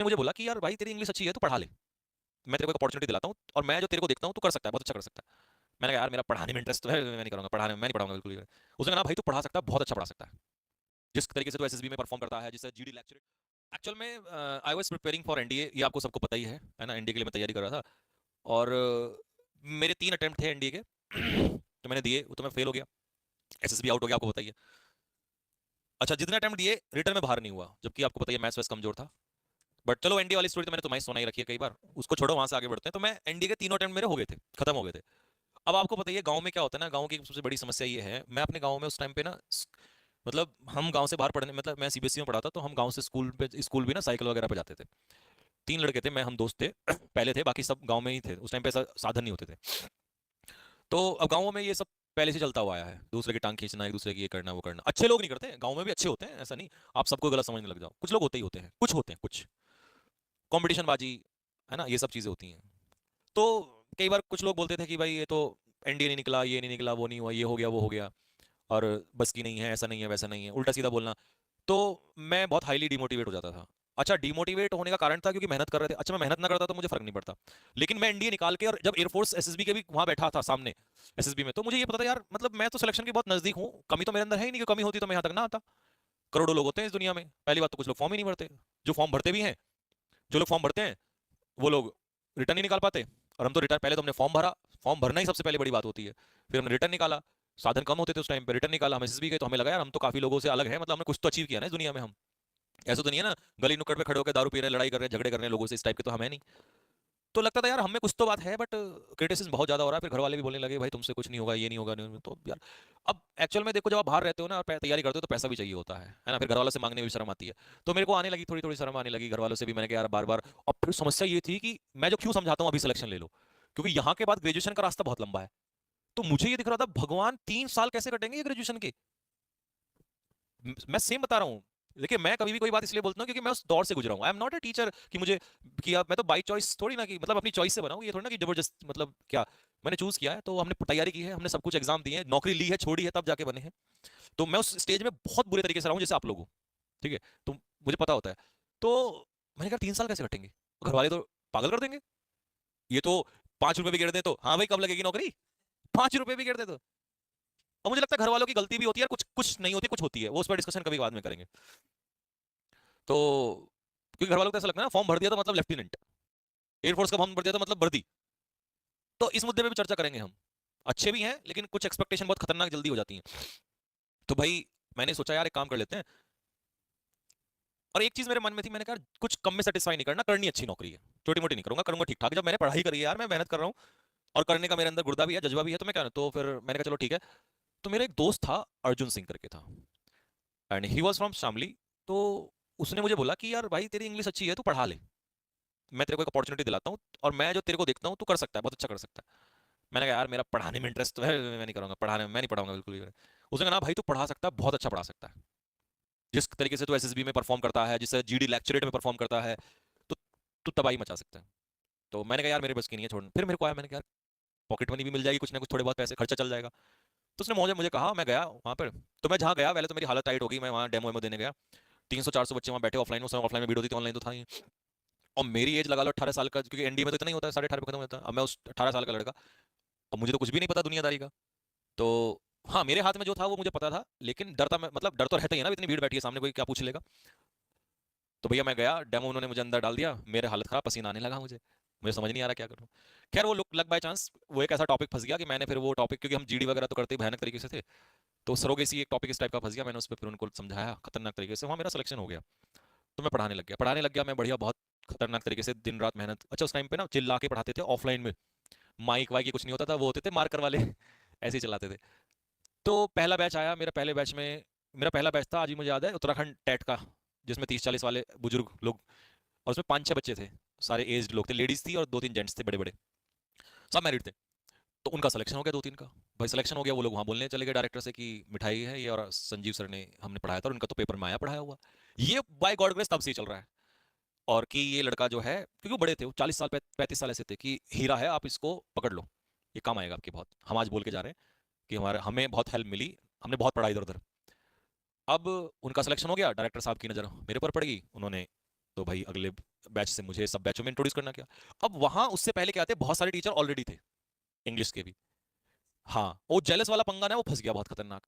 ने मुझे बोला कि यार भाई तेरी इंग्लिश अच्छी है, तू पढ़ा ले, मैं तेरे को एक अपॉर्चुनिटी दिलाता हूँ, और मैं जो तेरे को देखता हूँ तू कर सकता है, बहुत अच्छा कर सकता है। मैंने कहा यार मेरा पढ़ाने में इंटरेस्ट तो है, मैं नहीं करूँगा, पढ़ाने में मैं नहीं पढ़ाऊंगा बिल्कुल भी। उसने कहा भाई तू पढ़ा सकता है, बहुत अच्छा पढ़ा सकता है, जिस तरीके से तू एसएसबी में परफॉर्म करता है, जिससे जीडी लेक्चर। एक्चुअल में I was preparing for NDA, ये आपको सबको पता ही है ना, एनडीए के लिए मैं तैयारी कर रहा था। और मेरे 3 अटेम्प्ट थे एनडीए के तो मैंने दिए, तो मैं फेल हो गया, एसएसबी आउट हो गया, आपको बताइए। अच्छा, जितने अटेम्प्ट दिए रिटर्न में बाहर नहीं हुआ, जबकि आपको बताइए मैथ्स वैस कमजोर था। बट चलो एनडीए वाली स्टोरी तो मैंने तुम्हारी सुनाई रखी है कई बार, उसको छोड़ो, वहां से आगे बढ़ते हैं। तो मैं एनडीए के 3 अटेम्प्ट मेरे हो गए थे, खत्म हो गए थे। अब आपको बताइए गांव में क्या होता है ना, गांव की सबसे बड़ी समस्या ये है, मैं अपने गांव में उस टाइम पे ना, मतलब हम गांव से बाहर पढ़ने, मतलब मैं सीबीएसई में पढ़ा था, तो हम गांव से स्कूल भी ना साइकिल वगैरह पे जाते थे। 3 लड़के थे, मैं हम दोस्त थे पहले थे, बाकी सब गांव में ही थे, उस टाइम पे ऐसा साधन नहीं होते थे। तो अब गाँव में ये सब पहले से चलता हुआ आया है, दूसरे की टांग खींचना, एक दूसरे की ये करना वो करना। अच्छे लोग नहीं करते, गाँव में भी अच्छे होते हैं, ऐसा नहीं, आप सबको गलत समझने लग जाओ, कुछ लोग होते ही होते हैं, कुछ होते हैं, कुछ कंपटीशन बाजी, है ना, ये सब चीजें होती हैं। तो कई बार कुछ लोग बोलते थे कि भाई ये तो एनडीए नहीं निकला, ये नहीं निकला, वो नहीं हुआ, ये हो गया, वो हो गया, और बस की नहीं है, ऐसा नहीं है, वैसा नहीं है, उल्टा सीधा बोलना। तो मैं बहुत हाईली डिमोटिवेट हो जाता था। अच्छा, डिमोटिवेट होने का कारण था क्योंकि मेहनत कर रहे थे, अच्छा मैं मेहनत ना करता तो मुझे फर्क नहीं पड़ता, लेकिन मैं एनडीए निकाल के, और जब एयरफोर्स एसएसबी के भी वहां बैठा था सामने एसएसबी में, तो मुझे ये पता था यार, मतलब मैं तो सिलेक्शन के बहुत नजदीक हूँ, कमी तो मेरे अंदर है ही नहीं, कि कमी होती तो मैं यहाँ तक ना आता। करोड़ों लोग होते हैं इस दुनिया में, पहली बात तो कुछ लोग फॉर्म ही नहीं भरते, जो फॉर्म भरते भी हैं, जो लोग फॉर्म भरते हैं वो लोग रिटर्न नहीं निकाल पाते। और हम तो रिटर्न, पहले तो हमने फॉर्म भरा, फॉर्म भरना ही सबसे पहले बड़ी बात होती है, फिर हमने रिटर्न निकाला, साधन कम होते थे उस टाइम पे, रिटर्न निकाला, हम एसएसबी गए, तो हमें लगा यार हम तो काफी लोगों से अलग है, मतलब हमने कुछ तो अचीव किया ना इस दुनिया में हम, ऐसा तो नहीं है ना गली नुक्कड़ पे खड़े होकर दारू पी रहे हैं, लड़ाई कर रहे हैं, झगड़े कर रहे हैं लोगों से, इस टाइप के तो हम है नहीं। तो लगता था यार हमें कुछ तो बात है, बट क्रिटिसिज्म बहुत ज्यादा हो रहा है, फिर घर वाले भी बोलने लगे भाई तुमसे कुछ नहीं होगा, ये नहीं होगा, नहीं होगा। तो यार अब एक्चुअल में देखो, जब आप बाहर रहते हो ना और तैयारी करते हो, तो पैसा भी चाहिए होता है ना, फिर घर वालों से मांगने में भी शर्म आती है। तो मेरे को आने लगी, थोड़ी थोड़ी शर्म आने लगी घर वालों से भी, मैंने कहा यार बार बार। और फिर समस्या ये थी कि मैं जो क्यों समझाता हूँ अभी सिलेक्शन ले लो, क्योंकि यहाँ के बाद ग्रेजुएशन का रास्ता बहुत लंबा है। तो मुझे ये दिख रहा था भगवान 3 साल कैसे कटेंगे ये ग्रेजुएशन के। मैं सेम बता रहा हूँ। देखिए मैं कभी भी कोई बात इसलिए बोलता हूँ क्योंकि मैं उस दौर से गुजरा हूँ, I am not a teacher कि मुझे किया, मैं तो बाई चॉइस थोड़ी ना, कि मतलब अपनी चॉइस से बनाऊँ, ये थोड़ी ना कि जबरदस्त, मतलब क्या, मैंने चूज किया है, तो हमने तैयारी की है, हमने सब कुछ एग्जाम दिए हैं, नौकरी ली है, छोड़ी है, तब जाके बने हैं। तो मैं उस स्टेज में बहुत बुरे तरीके से रहा हूँ जैसे आप लोग हो, ठीक है, तो मुझे पता होता है। तो मैंने कहा 3 साल कैसे कटेंगे, घर वाले तो पागल कर देंगे, ये तो 5 रुपए भी गिर दे तो हाँ भाई कब लगेगी नौकरी, 5 रुपए भी गिर दे तो। और मुझे लगता है घर वालों की गलती भी होती है, कुछ कुछ नहीं होती, कुछ होती है, वो उस पर डिस्कशन कभी बाद में करेंगे। तो क्योंकि घर वालों को तो ऐसा लगता है ना, फॉर्म भर दिया तो मतलब लेफ्टिनेंट, एयरफोर्स का फॉर्म भर दिया तो मतलब वर्दी। तो इस मुद्दे पे भी चर्चा करेंगे हम। अच्छे भी हैं लेकिन कुछ एक्सपेक्टेशन बहुत खतरनाक जल्दी हो जाती हैं। तो भाई मैंने सोचा यार एक काम कर लेते हैं, और एक चीज मेरे मन में थी, मैंने कहा कुछ कम में सेटिस्फाई नहीं करना, करनी अच्छी नौकरी है, छोटी मोटी नहीं करूंगा, करूंगा ठीक ठाक, जब मैंने पढ़ाई करी है यार, मैं मेहनत कर रहा हूँ, और करने का मेरे अंदर गुर्दा भी है, जज्बा भी है, तो मैं क्या, तो फिर मैंने कहा चलो ठीक है। तो मेरा एक दोस्त था, अर्जुन सिंह करके था, and he was from Shamli. तो उसने मुझे बोला कि यार भाई तेरी इंग्लिश अच्छी है, तू पढ़ा ले, मैं तेरे को एक अपॉर्चुनिटी दिलाता हूँ, और मैं जो तेरे को देखता हूँ तू कर सकता है, बहुत अच्छा कर सकता है। मैंने कहा यार मेरा पढ़ाने में इंटरेस्ट तो है, मैं नहीं करूंगा, पढ़ाने में मैं नहीं पढ़ाऊंगा बिल्कुल भी। उसने कहा ना भाई तू पढ़ा सकता है, बहुत अच्छा पढ़ा सकता है, जिस तरीके से तू एसएसबी में परफॉर्म करता है, जिससे जीडी लेक्चरेट में परफॉर्म करता है, तो तू तबाही मचा सकता है। तो मैंने कहा यार मेरे बस की नहीं है, छोड़। फिर मेरे को आया, मैंने कहा यार पॉकेट मनी भी मिल जाएगी, कुछ ना कुछ थोड़े बहुत पैसे खर्चा चल जाएगा। तो उसने मुझे मुझे कहा, मैं गया वहाँ पर। तो मैं जहाँ गया पहले तो मेरी हालत टाइट हो गई, मैं वहाँ डेमो वेमो देने गया, 300 400 बच्चे वहाँ बैठे ऑफलाइन में, ऑफलाइन में भीड़ होती थी, ऑनलाइन तो था ही। और मेरी एज लगा लो 18 साल का, क्योंकि एनडी में तो इतना ही होता है, 18.5 पे खत्म होता है। अब मैं उस 18 साल का लड़का, अब मुझे तो कुछ भी नहीं पता दुनियादारी का। तो हाँ मेरे हाथ में जो था वो मुझे पता था, लेकिन डरता मैं, मतलब डर तो रहता ही है ना, इतनी भीड़ बैठी है सामने, कोई क्या पूछ लेगा। तो भैया मैं गया, डेमो उन्होंने मुझे अंदर डाल दिया, मेरे हालत खराब, पसीना आने लगा मुझे, मुझे समझ नहीं आ रहा क्या करूँ। खैर वो लुक लग बाय चांस वो एक ऐसा टॉपिक फंस गया कि मैंने फिर वो टॉपिक, क्योंकि हम जीडी वगैरह तो करते ही भयानक तरीके से थे, तो सरोगेसी एक टॉपिक इस टाइप का फंस गया, मैंने उस पर फिर उनको समझाया खतरनाक तरीके से, वहाँ मेरा सिलेक्शन हो गया। तो मैं पढ़ाने लग गया मैं, बढ़िया, बहुत खतरनाक तरीके से दिन रात मेहनत। अच्छा उस टाइम पे ना चिल्ला के पढ़ाते थे ऑफलाइन में, माइक वाइक की कुछ नहीं होता था, वो होते थे मार्कर वाले ऐसे ही चलाते थे। तो पहला बैच आया, मेरा पहले बैच में, मेरा पहला बैच था आज भी मुझे याद है, उत्तराखंड टेट का, जिसमें 30 40 वाले बुजुर्ग लोग, और उसमें 5 6 बच्चे थे, सारे एज्ड लोग थे, लेडीज थी और 2 3 जेंट्स थे बड़े बड़े, सब मैरिड थे। तो उनका सिलेक्शन हो गया, 2 3 का। भाई सिलेक्शन हो गया, वो लोग वहां बोलने चले गए डायरेक्टर से कि मिठाई है ये, और संजीव सर ने हमने पढ़ाया था, और उनका तो पेपर में आया पढ़ाया हुआ। ये बाय गॉड ग्रेस तब से ही चल रहा है। और कि ये लड़का जो है, क्योंकि वो बड़े थे, वो 40 साल 35 साल ऐसे थे, कि हीरा है, आप इसको पकड़ लो, ये काम आएगा आपके बहुत, हम आज बोल के जा रहे हैं कि हमारे हमें बहुत हेल्प मिली, हमने बहुत पढ़ा इधर उधर। अब उनका सिलेक्शन हो गया, डायरेक्टर साहब की नज़र मेरे पर पड़ गई, उन्होंने तो भाई अगले बैच से मुझे सब बैचों में इंट्रोड्यूस करना क्या। अब वहां उससे पहले क्या थे, बहुत सारे टीचर ऑलरेडी थे इंग्लिश के भी। हाँ, वो जेलस वाला पंगा ना, वो फंस गया बहुत खतरनाक।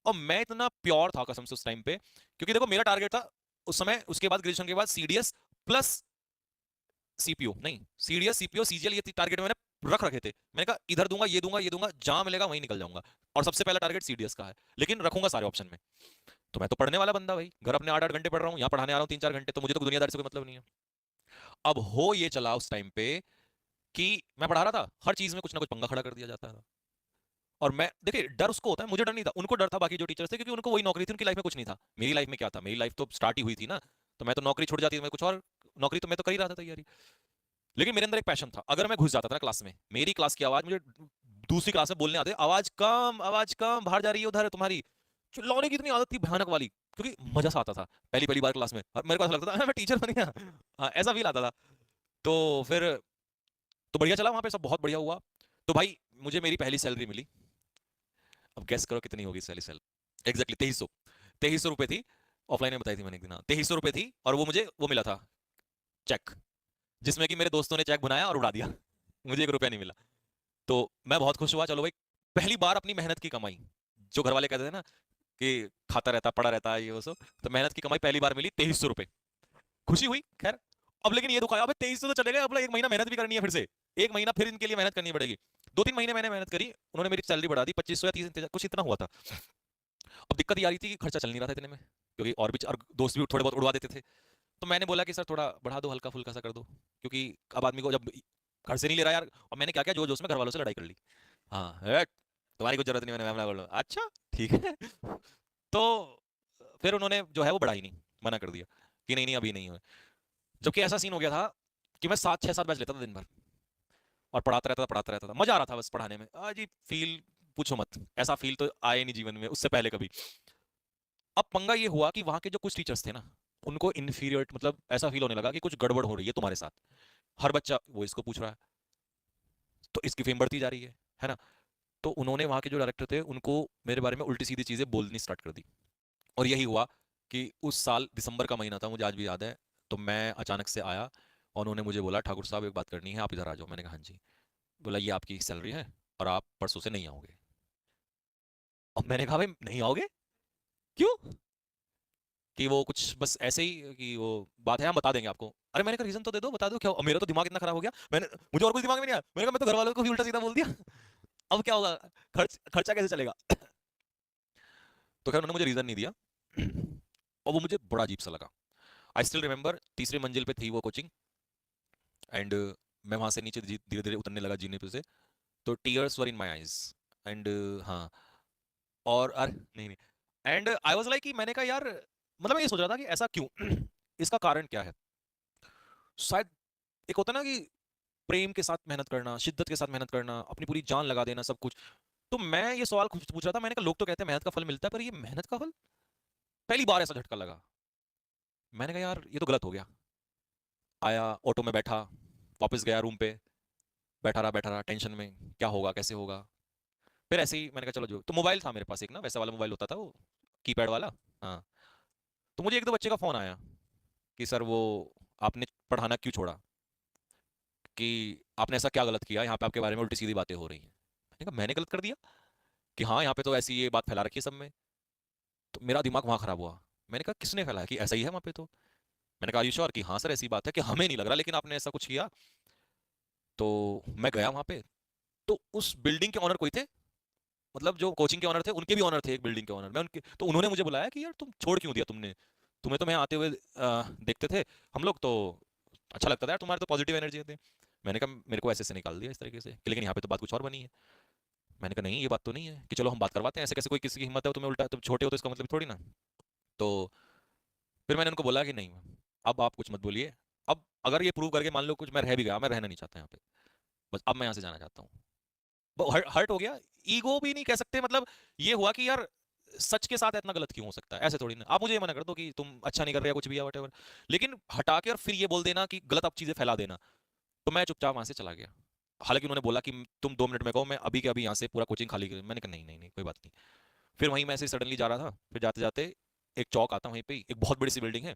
और मैं इतना प्योर था कसम से उस टाइम पे, क्योंकि देखो मेरा टारगेट था उस समय, उसके बाद ग्रेजुएशन के बाद सीडीएस प्लस सीपीओ, नहीं सीडीएस सीपीओ सीजीएल, ये टारगेट मैंने रख रखे थे। मैंने कहा इधर दूंगा ये दूंगा ये दूंगा, जहां मिलेगा वहीं निकल जाऊंगा। और सबसे पहला टारगेट सीडीएस का है, लेकिन रखूंगा सारे ऑप्शन में। तो मैं तो पढ़ने वाला बंदा भाई, घर अपने 8-8 घंटे पढ़ रहा हूँ, यहाँ पढ़ाने आ रहा हूँ 3-4 घंटे, तो मुझे तो दुनियादारी से कोई मतलब नहीं है। अब हो ये चला उस टाइम पे कि मैं पढ़ा रहा था, हर चीज में कुछ ना कुछ पंगा खड़ा कर दिया जाता था। और मैं देखिए, डर उसको होता है, मुझे डर नहीं था, उनको डर था बाकी जो टीचर्स थे, क्योंकि उनको वही नौकरी थी, उनकी लाइफ में कुछ नहीं था। मेरी लाइफ में क्या था, मेरी लाइफ तो स्टार्ट ही हुई थी ना। तो मैं तो नौकरी छूट जाती, मैं कुछ और नौकरी तो मैं तो कर ही रहा था तैयारी। लेकिन मेरे अंदर एक पैशन था, अगर मैं घुस जाता था ना क्लास में, मेरी क्लास की आवाज मुझे दूसरी क्लास में बोलने आते, आवाज कम बाहर जा रही है उधर तुम्हारी, चिल्लाने की इतनी आदत थी भयानक वाली, क्योंकि मजा सा आता था पहली पहली बार क्लास में, और मेरे को ऐसा लगता था मैं टीचर बन गया। हाँ, ऐसा फील आता था। तो फिर तो बढ़िया चला वहां पे, सब बहुत बढ़िया हुआ। तो भाई मुझे मेरी पहली सैलरी मिली। अब गेस करो कितनी होगी पहली सैलरी। एग्जैक्टली 2300। 2300 रुपए थी। ऑफलाइन में बताई थी मैंने एक दिन, हाँ 2300 रुपए थी, और वो मुझे वो मिला था चेक, जिसमें कि मेरे दोस्तों ने चेक बनाया और उड़ा दिया। मुझे 1 रुपया नहीं मिला। तो मैं बहुत खुश हुआ, चलो भाई पहली बार अपनी मेहनत की कमाई, जो घर वाले कहते थे ना कि खाता रहता पड़ा रहता है ये वो सब, तो मेहनत की कमाई पहली बार मिली 2300 रुपए। खुशी हुई खैर। अब लेकिन ये दुखाया, अब 2300 तो चले गए, अब एक महीना मेहनत भी करनी है फिर से, एक महीना फिर इनके लिए मेहनत करनी पड़ेगी। 2-3 महीने मैंने मेहनत करी, उन्होंने मेरी सैलरी बढ़ा दी 2500 या 30, कुछ इतना हुआ था। अब दिक्कत ये आ रही थी कि खर्चा चल नहीं रहा था इतने में, क्योंकि और दोस्त भी थोड़े बहुत उड़वा देते थे। तो मैंने बोला कि सर थोड़ा बढ़ा दो, हल्का फुल्का सा कर दो, क्योंकि अब आदमी को जब घर से नहीं ले रहा यार। और मैंने क्या किया, जो जो उसमें घर वालों से लड़ाई कर ली। हाँ तुम्हारी कुछ जरूरत नहीं, मैंने बोला अच्छा ठीक है। तो फिर उन्होंने जो है वो बढ़ाई नहीं, मना कर दिया कि नहीं नहीं अभी नहीं है। जबकि ऐसा सीन हो गया था कि मैं 7-6-7 बैच लेता था दिन भर, और पढ़ाता रहता था, मजा आ रहा था बस पढ़ाने में। जी फील पूछो मत, ऐसा फील तो आए नहीं जीवन में उससे पहले कभी। अब पंगा ये हुआ कि वहां के जो कुछ टीचर्स थे ना, उनको इन्फीरियर, मतलब ऐसा फील होने लगा कि कुछ गड़बड़ हो रही है तुम्हारे साथ। हर बच्चा वो इसको पूछ रहा है, तो इसकी फेम बढ़ती जा रही है ना। तो उन्होंने वहां के जो डायरेक्टर थे उनको मेरे बारे में उल्टी सीधी चीजें बोलनी स्टार्ट कर दी। और यही हुआ कि उस साल दिसंबर का महीना था, मुझे आज भी याद है। तो मैं अचानक से आया, और उन्होंने मुझे बोला ठाकुर साहब एक बात करनी है, आप इधर आ जाओ। मैंने कहा हाँ जी। बोला ये आपकी सैलरी है, और आप परसों से नहीं आओगे। अब मैंने कहा भाई नहीं आओगे क्यों, कि वो कुछ बस ऐसे ही कि वो बात है हम बता देंगे आपको। अरे मैंने कहा रीजन तो दे दो, बता दो क्या। और मेरा तो दिमाग इतना खराब हो गया, मैंने मुझे और कुछ दिमाग में नहीं आया, मैंने कहा मैं तो घर वालों को भी उल्टा सीधा बोल दिया। अब क्या होगा, खर्चा कैसे चलेगा। तो खैर उन्होंने मुझे रीजन नहीं दिया। और वो मुझे बड़ा अजीब सा लगा। आई स्टिल रिमेंबर, तीसरी मंजिल पे थी वो कोचिंग, एंड मैं वहां से नीचे धीरे धीरे उतरने लगा जीने पे से। तो tears were in my eyes, and हाँ, और अरे नहीं नहीं, एंड आई वाज लाइक कि मैंने कहा यार, मतलब मैं ये सोच रहा था कि ऐसा क्यों, इसका कारण क्या है। शायद एक होता ना कि प्रेम के साथ मेहनत करना, शिद्दत के साथ मेहनत करना, अपनी पूरी जान लगा देना सब कुछ। तो मैं ये सवाल खुद से पूछ रहा था, मैंने कहा लोग तो कहते हैं मेहनत का फल मिलता है, पर ये मेहनत का फल, पहली बार ऐसा झटका लगा। मैंने कहा यार ये तो गलत हो गया। आया ऑटो में बैठा, वापस गया रूम पे, बैठा रहा टेंशन में, क्या होगा कैसे होगा। फिर ऐसे ही मैंने कहा चलो, जो तो मोबाइल था मेरे पास एक ना, वैसा वाला मोबाइल होता था वो, कीपैड वाला। हाँ, तो मुझे एक दो बच्चे का फोन आया कि सर वो आपने पढ़ाना क्यों छोड़ा, कि आपने ऐसा क्या गलत किया, यहाँ पे आपके बारे में उल्टी सीधी बातें हो रही हैं। मैंने कहा मैंने गलत कर दिया, कि हाँ यहाँ पे तो ऐसी ये बात फैला रखी है सब में। तो मेरा दिमाग वहां खराब हुआ। मैंने कहा किसने फैलाया, कि ऐसा ही है वहां पे तो। मैंने कहा यू श्योर, कि हाँ सर ऐसी बात है, कि हमें नहीं लग रहा लेकिन आपने ऐसा कुछ किया। तो मैं गया वहां पे, तो उस बिल्डिंग के ओनर कोई थे, मतलब जो कोचिंग के ओनर थे उनके भी ओनर थे, एक बिल्डिंग के ओनर। मैं उनके, तो उन्होंने मुझे बुलाया कि यार तुम छोड़ क्यों दिया तुमने, तुम्हें तो मैं आते हुए देखते थे हम लोग तो, अच्छा लगता था यार, तुम्हारे तो पॉजिटिव एनर्जी थे। मैंने कहा मेरे को ऐसे से निकाल दिया इस तरीके से, कि लेकिन यहाँ पे तो बात कुछ और बनी है। मैंने कहा नहीं ये बात तो नहीं है, कि चलो हम बात करवाते हैं, ऐसे कैसे कोई किसी की हिम्मत है तुम्हें उल्टा, तुम छोटे हो तो इसका मतलब थोड़ी ना। तो फिर मैंने उनको बोला कि नहीं, अब आप कुछ मत बोलिए। अब अगर ये प्रूव करके मान लो कुछ मैं रह भी गया, मैं रहना नहीं चाहता यहाँ पे, बस अब मैं यहाँ से जाना चाहता हूँ। वो हर्ट हो गया, ईगो भी नहीं कह सकते, मतलब ये हुआ कि यार सच के साथ इतना गलत क्यों हो सकता है, ऐसे थोड़ी ना आप मुझे ये मना कर दो कि तुम अच्छा नहीं कर रहे या कुछ भी है वटेवर, लेकिन हटा के और फिर ये बोल देना कि गलत आप चीजें फैला देना। तो मैं चुपचाप वहां से चला गया। हालांकि उन्होंने बोला कि तुम 2 मिनट में कहो, मैं अभी के अभी यहाँ से पूरा कोचिंग खाली कर। मैंने कहा नहीं नहीं नहीं कोई बात नहीं। फिर वहीं मैं ऐसे सडनली जा रहा था, फिर जाते जाते एक चौक आता, वहीं पे एक बहुत बड़ी सी बिल्डिंग है।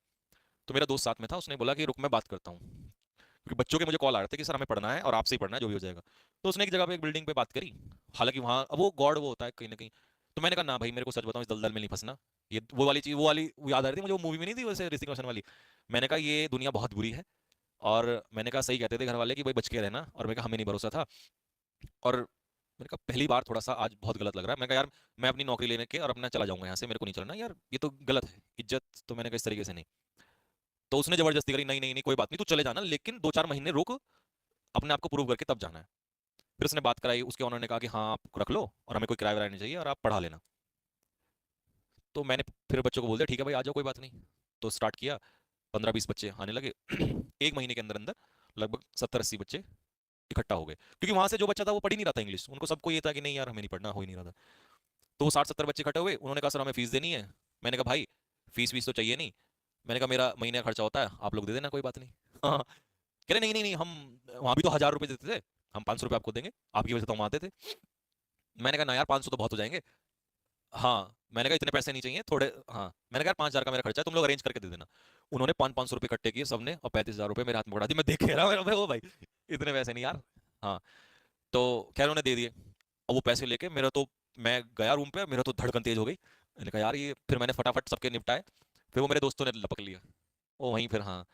तो मेरा दोस्त साथ में था, उसने बोला कि रुक मैं बात करता हूँ, क्योंकि बच्चों के मुझे कॉल आ रहे थे कि सर हमें पढ़ना है और आपसे ही पढ़ना है, जो भी हो जाएगा। तो उसने एक जगह पे एक बिल्डिंग पे बात करी, हालांकि वहाँ अब वो गॉड वो होता है कहीं ना कहीं। तो मैंने कहा ना भाई, मेरे को सच बताऊं, इस दलदल में नहीं फंसना। ये वो वाली चीज, वो वाली वो याद आ रही थी मुझे, वो मूवी में नहीं थी वैसे, ऋतिक रोशन वाली। मैंने कहा ये दुनिया बहुत बुरी है। और मैंने कहा सही कहते थे घर वाले कि भाई बच के रहना, और मैंने कहा हमें नहीं भरोसा था। और मैंने कहा पहली बार थोड़ा सा आज बहुत गलत लग रहा है। मैंने कहा यार मैं अपनी नौकरी लेने के और अपना चला जाऊंगा यहाँ से, मेरे को नहीं चलना यार, ये तो गलत है इज्जत। तो मैंने कहा इस तरीके से नहीं। तो उसने जबरदस्ती करी, नहीं नहीं नहीं कोई बात नहीं, तू चले जाना, लेकिन 2-4 महीने रुक, अपने आप को प्रूव करके तब जाना है। फिर उसने बात कराई, उसके ओनर ने कहा कि हाँ आप रख लो और हमें कोई किराया विराया नहीं चाहिए और आप पढ़ा लेना। तो मैंने फिर बच्चों को बोल दिया ठीक है भाई आ जाओ, कोई बात नहीं। तो स्टार्ट किया, 15-20 बच्चे आने लगे। एक महीने के अंदर अंदर लगभग 70-80 बच्चे इकट्ठा हो गए, क्योंकि वहां से जो बच्चा था वो पढ़ ही नहीं रहा था इंग्लिश, उनको सबको ये था कि नहीं यार हमें नहीं पढ़ना, हो ही नहीं रहा था। तो वो 60-70 बच्चे इकट्ठे हुए, उन्होंने कहा सर हमें फीस देनी है। मैंने कहा भाई फीस वीस तो चाहिए नहीं। मैंने कहा मेरा महीने का खर्चा होता है, आप लोग दे देना, कोई बात नहीं। हाँ, कह रहे नहीं नहीं नहीं, हम वहां भी तो 1000 रुपए देते थे, हम 500 रुपये आपको देंगे, आपकी वजह से तो हम आते थे। मैंने कहा ना यार 500 तो बहुत हो जाएंगे। हाँ, मैंने कहा इतने पैसे नहीं चाहिए थोड़े। हाँ, मैंने कहा 5,000 का मेरा खर्चा है, तुम लोग अरेंज करके दे देना। उन्होंने 500 रुपये इकट्ठे किए सबने, और 35,000 रुपये मेरे हाथ में पकड़ा दी। मैं देख के रहा हूँ, ओ भाई इतने पैसे नहीं यार। हाँ, तो खैर उन्होंने दे दिए। और वो पैसे लेके मेरा तो, मैं गया रूम पे, मेरा तो धड़कन तेज हो गई। मैंने कहा यार ये, फिर मैंने फटाफट सबके निपटाए। फिर वो मेरे दोस्तों ने लपक लिया, वो वहीं फिर। हाँ,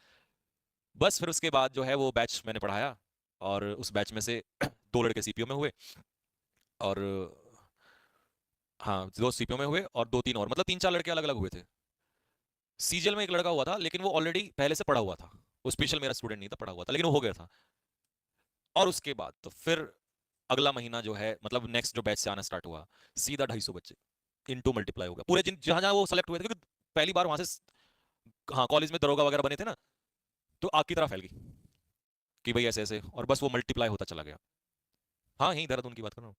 बस फिर उसके बाद जो है वो बैच मैंने पढ़ाया, और उस बैच में से 2 लड़के सीपीओ में हुए, और हाँ 2 सीपीओ में हुए, और 2-3 और, मतलब 3-4 लड़के अलग अलग हुए थे। सीजीएल में एक लड़का हुआ था, लेकिन वो ऑलरेडी पहले से पढ़ा हुआ था, वो स्पेशल मेरा स्टूडेंट नहीं था, पढ़ा हुआ था, लेकिन वो हो गया था। और उसके बाद तो फिर अगला महीना जो है, मतलब नेक्स्ट जो बैच से आना स्टार्ट हुआ, सीधा 250 बच्चे इनटू मल्टीप्लाई हो गया पूरे, जिन जहां जहां वो सेलेक्ट हुए थे, क्योंकि पहली बार वहां से, हाँ कॉलेज में दरोगा वगैरह बने थे ना, तो आग की तरह फैल गई कि भाई ऐसे ऐसे, और बस वो मल्टीप्लाई होता चला गया। हाँ यही देहरादून की बात कर रहा हूँ।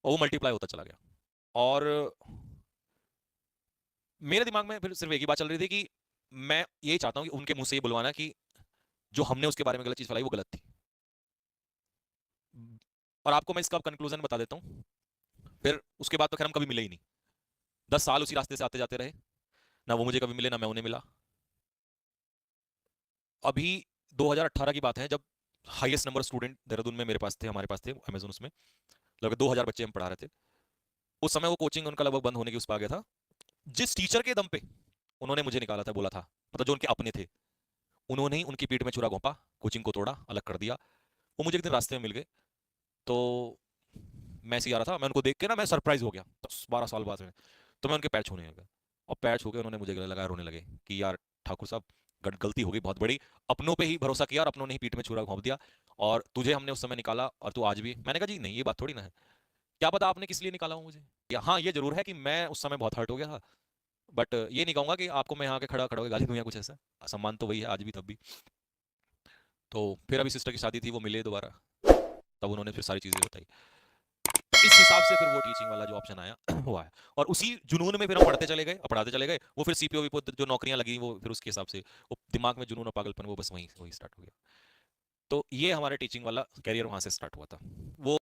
और वो मल्टीप्लाई होता चला गया। और मेरे दिमाग में फिर सिर्फ एक ही बात चल रही थी कि मैं यही चाहता हूँ कि उनके मुंह से ये बुलवाना कि जो हमने उसके बारे में गलत चीज फैलाई वो गलत थी। और आपको मैं इसका कंक्लूजन बता देता हूँ। फिर उसके बाद तो खैर हम कभी मिले ही नहीं, 10 साल उसी रास्ते से आते जाते रहे, ना वो मुझे कभी मिले ना मैं उन्हें मिला। अभी 2018 की बात है, जब हाईएस्ट नंबर स्टूडेंट देहरादून में मेरे पास थे, हमारे पास थे अमेजोन उसमें, लगभग 2000 बच्चे हम पढ़ा रहे थे। उस समय वो कोचिंग उनका लगभग बंद होने की उस पर आ गया था। जिस टीचर के दम पे उन्होंने मुझे निकाला था, बोला था, मतलब जो उनके अपने थे, उन्होंने ही उनकी पीठ में छुरा घोंपा, कोचिंग को तोड़ा, अलग कर दिया। वो मुझे एक दिन रास्ते में मिल गए, तो मैं ऐसे ही आ रहा था, मैं उनको देख के ना मैं सरप्राइज हो गया 10-12 साल बाद में। तो मैं उनके पैर छूने लगा, और पैर छू के उन्होंने मुझे गले लगाया, रोने लगे कि यार ठाकुर साहब गलती हो गई बहुत बड़ी, अपनों पे ही भरोसा किया और अपनों ने ही पीठ में छुरा घोंप दिया, और तुझे हमने उस समय निकाला और तू आज भी। मैंने कहा जी नहीं, ये बात थोड़ी ना है, क्या पता आपने किस लिए निकाला हो मुझे। या हाँ ये जरूर है कि मैं उस समय बहुत हर्ट हो गया था, बट ये नहीं कहूंगा कि आपको मैं यहाँ के खड़ा खड़ा होकर गाली दूं या कुछ ऐसा। सम्मान तो वही है आज भी तब भी। तो फिर अभी सिस्टर की शादी थी, वो मिले दोबारा, तब उन्होंने फिर सारी चीजें बताई। इस हिसाब से फिर वो टीचिंग वाला जो ऑप्शन आया वो आया, और उसी जुनून में फिर हम पढ़ते चले गए और पढ़ाते चले गए। वो फिर सीपीओ वीपीओ जो नौकरियां लगी, वो फिर उसके हिसाब से वो दिमाग में जुनून और पागलपन वो बस वहीं वहीं स्टार्ट हो गया। तो ये हमारा टीचिंग वाला कैरियर वहां से स्टार्ट हुआ था। वो